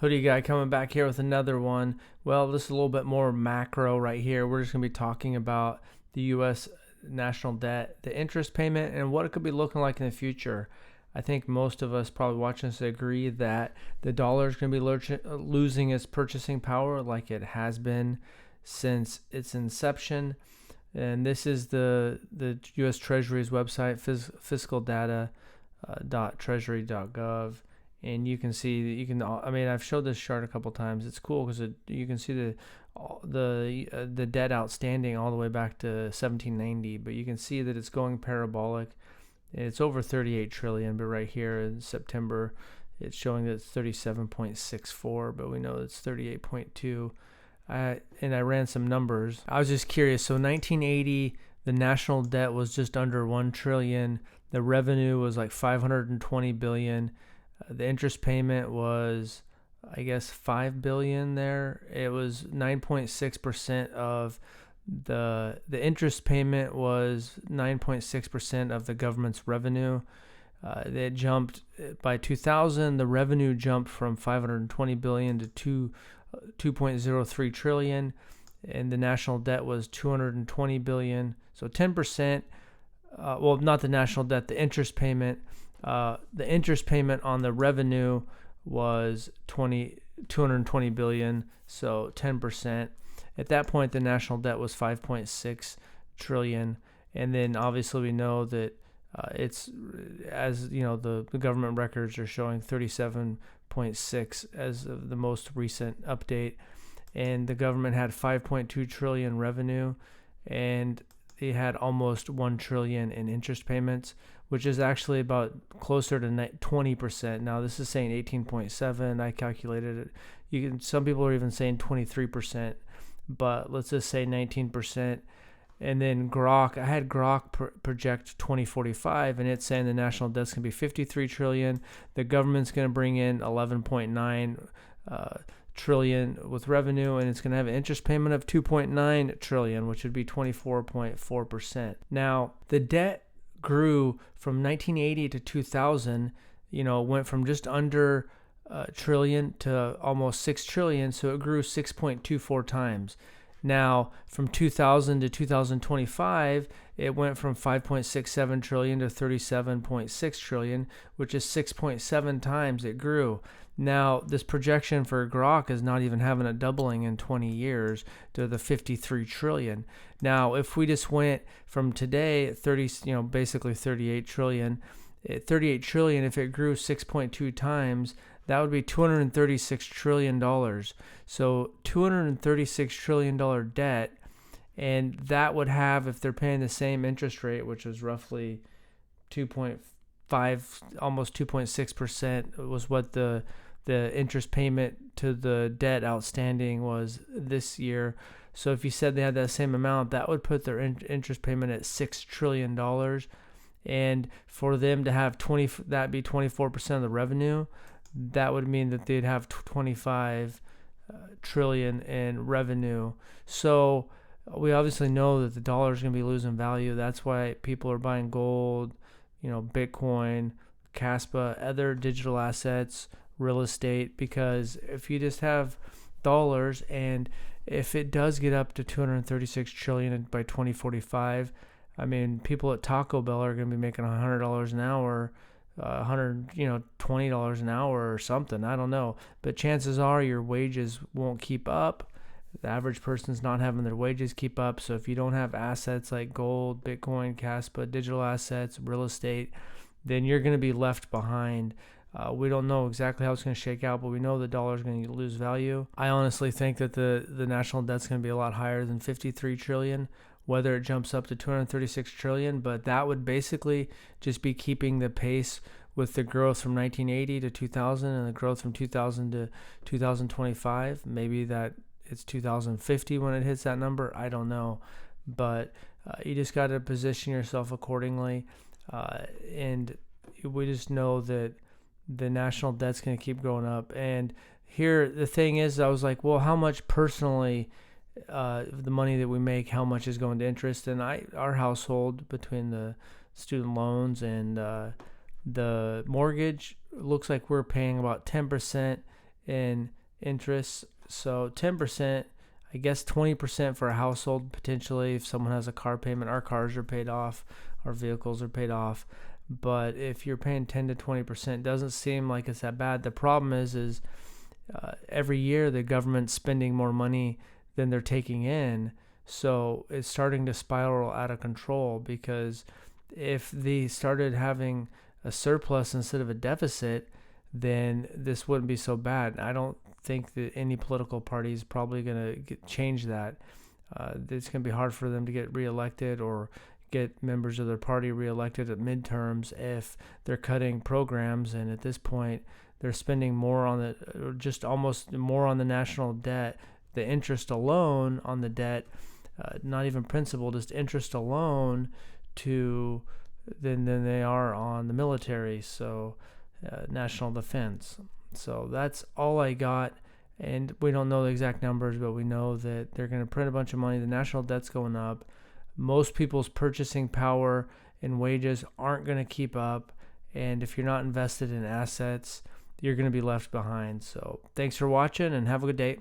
Hoodie Guy coming back here with another one. Well, this is a little bit more macro right here. We're just going to be talking about the U.S. national debt, the interest payment, and what it could be looking like in the future. I think most of us probably watching this agree that the dollar is going to be losing its purchasing power like it has been since its inception. And this is the U.S. Treasury's website, fiscaldata.treasury.gov. And you can see I've showed this chart a couple times. It's cool because you can see the debt outstanding all the way back to 1790, but you can see that it's going parabolic. It's over 38 trillion, but right here in September it's showing that it's 37.64, but we know it's 38.2. And I ran some numbers. I was just curious. So 1980, the national debt was just under 1 trillion. The revenue was like 520 billion. The interest payment was, I guess, 5 billion there. It was 9.6% of the interest payment was 9.6% of the government's revenue. It jumped by 2000. The revenue jumped from 520 billion to 2.03 trillion, and the national debt was 220 billion. So 10%. Well, not the national debt, the interest payment. The interest payment on the revenue was 220 billion, so 10%. At that point, the national debt was 5.6 trillion, and then obviously we know that it's, as you know, the government records are showing 37.6 as of the most recent update, and the government had 5.2 trillion revenue, and they had almost 1 trillion in interest payments, which is actually about closer to 20%. Now this is saying 18.7. I calculated it. Some people are even saying 23%, but let's just say 19%. And then Grok, I had Grok project 2045, and it's saying the national debt's going to be 53 trillion. The government's going to bring in 11.9 trillion with revenue, and it's going to have an interest payment of 2.9 trillion, which would be 24.4%. Now, the debt grew from 1980 to 2000, went from just under a trillion to almost 6 trillion, so it grew 6.24 times. Now, from 2000 to 2025, it went from 5.67 trillion to 37.6 trillion, which is 6.7 times it grew. Now, this projection for Grok is not even having a doubling in 20 years to the 53 trillion. Now, if we just went from today at basically 38 trillion, at 38 trillion, if it grew 6.2 times, that would be $236 trillion. So $236 trillion debt, and that would have, if they're paying the same interest rate, which is roughly 2.5, almost 2.6%, was what the interest payment to the debt outstanding was this year. So if you said they had that same amount, that would put their interest payment at $6 trillion. And for them to have that be 24% of the revenue, that would mean that they'd have 25 trillion in revenue. So we obviously know that the dollar is going to be losing value. That's why people are buying gold, Bitcoin, Kaspa, other digital assets, real estate, because if you just have dollars, and if it does get up to 236 trillion by 2045, I mean, people at Taco Bell are going to be making $100 an hour, $20 an hour or something. I don't know. But chances are your wages won't keep up. The average person's not having their wages keep up. So if you don't have assets like gold, Bitcoin, Kaspa, digital assets, real estate, then you're going to be left behind. We don't know exactly how it's going to shake out, but we know the dollar is going to lose value. I honestly think that the national debt's going to be a lot higher than 53 trillion, whether it jumps up to 236 trillion, but that would basically just be keeping the pace with the growth from 1980 to 2000 and the growth from 2000 to 2025. Maybe that it's 2050 when it hits that number. I don't know, but you just got to position yourself accordingly. And we just know that the national debt's going to keep going up. And here, the thing is, I was like, well, how much personally, the money that we make, how much is going to interest? And our household, between the student loans and the mortgage, looks like we're paying about 10% in interest. So 10%, I guess 20% for a household potentially if someone has a car payment. Our cars are paid off, our vehicles are paid off. But if you're paying 10 to 20%, doesn't seem like it's that bad. The problem is every year the government's spending more money than they're taking in. So it's starting to spiral out of control, because if they started having a surplus instead of a deficit, then this wouldn't be so bad. I don't think that any political party is probably going to change that. It's going to be hard for them to get reelected or get members of their party reelected at midterms if they're cutting programs. And at this point, they're spending more on the, just almost more on the national debt, the interest alone on the debt, not even principal, just interest alone, to than they are on the military. So national defense. So that's all I got. And we don't know the exact numbers, but we know that they're going to print a bunch of money. The national debt's going up. Most people's purchasing power and wages aren't going to keep up. And if you're not invested in assets, you're going to be left behind. So thanks for watching and have a good day.